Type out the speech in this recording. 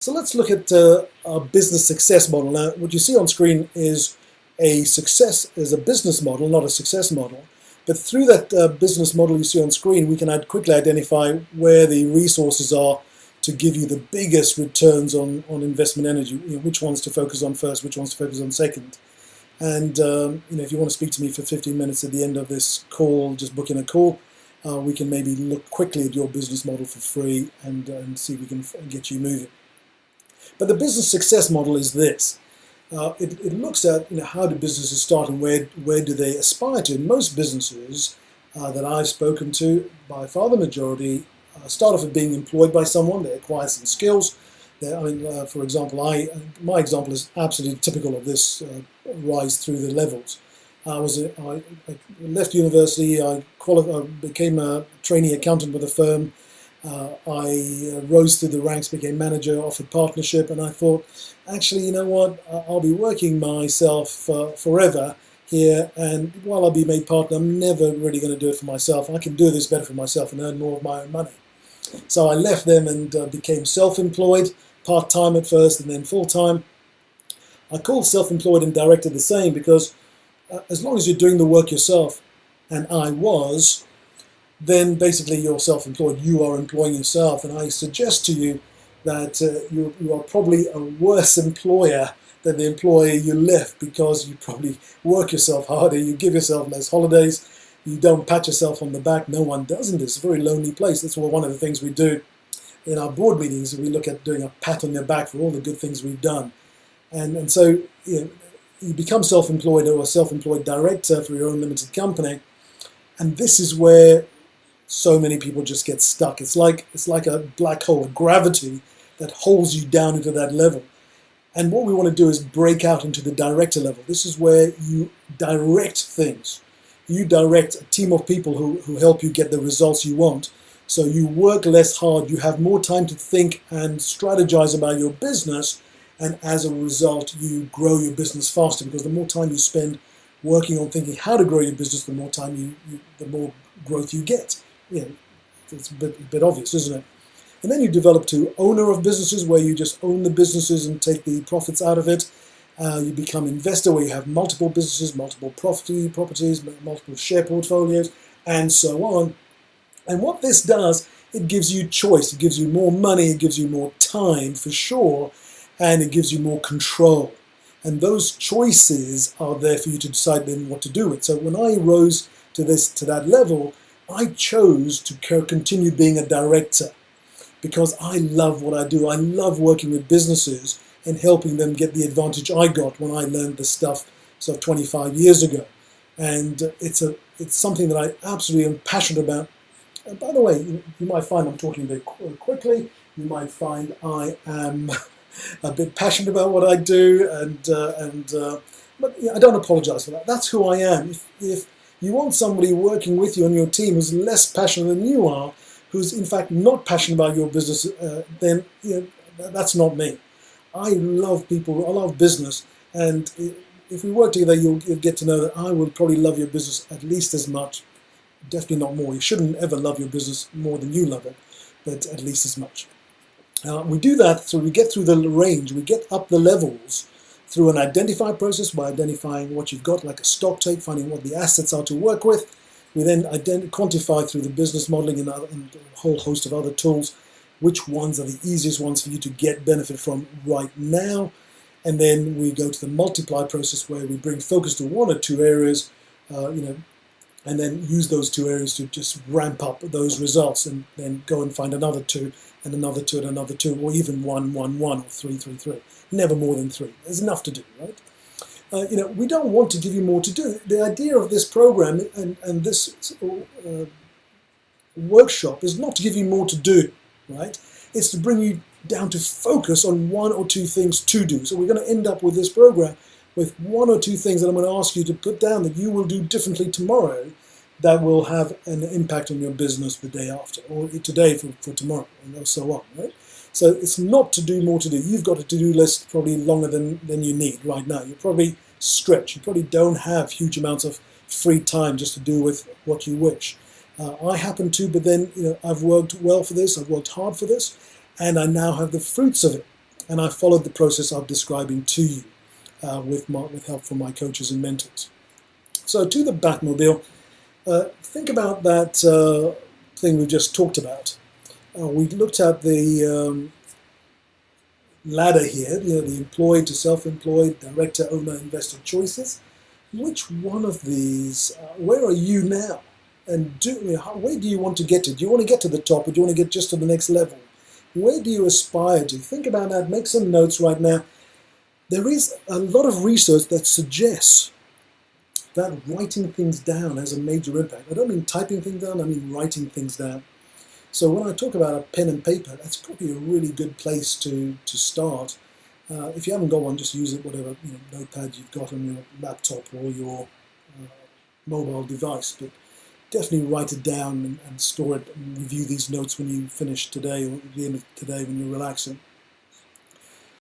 So let's look at our business success model. Now, what you see on screen is a business model, not a success model. But through that business model you see on screen, we can quickly identify where the resources are to give you the biggest returns on investment energy. Which ones to focus on first, which ones to focus on second. And if you want to speak to me for 15 minutes at the end of this call, just book in a call. We can maybe look quickly at your business model for free and see if we can get you moving. But the business success model is this. It looks at how do businesses start and where do they aspire to. Most businesses that I've spoken to, by far the majority, start off with being employed by someone. They acquire some skills. For example, my example is absolutely typical of this rise through the levels. I left university. I became a trainee accountant with a firm. I rose through the ranks, became manager, offered partnership, and I thought, actually, you know what? I'll be working myself forever here, and while I'll be made partner, I'm never really going to do it for myself. I can do this better for myself and earn more of my own money. So I left them and became self-employed, part-time at first and then full-time. I called self-employed and director the same because as long as you're doing the work yourself, and I was, then basically you're self-employed. You are employing yourself, and I suggest to you that you are probably a worse employer than the employer you left, because you probably work yourself harder, you give yourself less holidays, you don't pat yourself on the back. No one does in this. It's a very lonely place. That's one of the things we do in our board meetings. We look at doing a pat on the back for all the good things we've done. And so you become self-employed or a self-employed director for your own limited company, and this is where so many people just get stuck. It's like a black hole, a gravity that holds you down into that level. And what we want to do is break out into the director level. This is where you direct things. You direct a team of people who help you get the results you want. So you work less hard, you have more time to think and strategize about your business, and as a result you grow your business faster, because the more time you spend working on thinking how to grow your business, the more time the more growth you get. It's a bit obvious, isn't it? And then you develop to owner of businesses, where you just own the businesses and take the profits out of it. You become investor, where you have multiple businesses, multiple properties, multiple share portfolios, and so on. And what this does, it gives you choice. It gives you more money, it gives you more time for sure, and it gives you more control. And those choices are there for you to decide then what to do with. So when I rose to that level, I chose to continue being a director, because I love what I do. I love working with businesses and helping them get the advantage I got when I learned this stuff 25 years ago. And it's something that I absolutely am passionate about. And by the way, you might find I'm talking a bit quickly. You might find I am a bit passionate about what I do, but I don't apologize for that. That's who I am. If you want somebody working with you on your team who's less passionate than you are, who's in fact not passionate about your business, then that's not me. I love people, I love business, and if we work together, you'll get to know that I will probably love your business at least as much, definitely not more. You shouldn't ever love your business more than you love it, but at least as much. We do that through, we get through the range, we get up the levels through an identify process, by identifying what you've got, like a stock take, finding what the assets are to work with. We then quantify through the business modeling and a whole host of other tools which ones are the easiest ones for you to get benefit from right now. And then we go to the multiply process, where we bring focus to one or two areas, and then use those two areas to just ramp up those results, and then go and find another two, and another two, and another two, or even 1, 1, 1, or 3, 3, 3. Never more than 3. There's enough to do, right? We don't want to give you more to do. The idea of this program and this workshop is not to give you more to do, right? It's to bring you down to focus on 1 or 2 things to do. So we're going to end up with this program with 1 or 2 things that I'm going to ask you to put down that you will do differently tomorrow, that will have an impact on your business the day after, or today for tomorrow, and so on, right? So it's not to do more to do. You've got a to-do list probably longer than you need right now. You're probably stretched. You probably don't have huge amounts of free time just to do with what you wish. I happen to, but then I've worked well for this. I've worked hard for this, and I now have the fruits of it. and I followed the process I'm describing to you with help from my coaches and mentors. So to the Batmobile, think about that thing we just talked about. We looked at the ladder here, the employed to self-employed, director, owner, investor choices. Which one of these, where are you now? And where do you want to get to? Do you want to get to the top, or do you want to get just to the next level? Where do you aspire to? Think about that, make some notes right now. There is a lot of research that suggests that writing things down has a major impact. I don't mean typing things down, I mean writing things down. So when I talk about a pen and paper, that's probably a really good place to start. If you haven't got one, just use it, whatever notepad you've got on your laptop or your mobile device. But definitely write it down and store it and review these notes when you finish today or at the end of today when you're relaxing.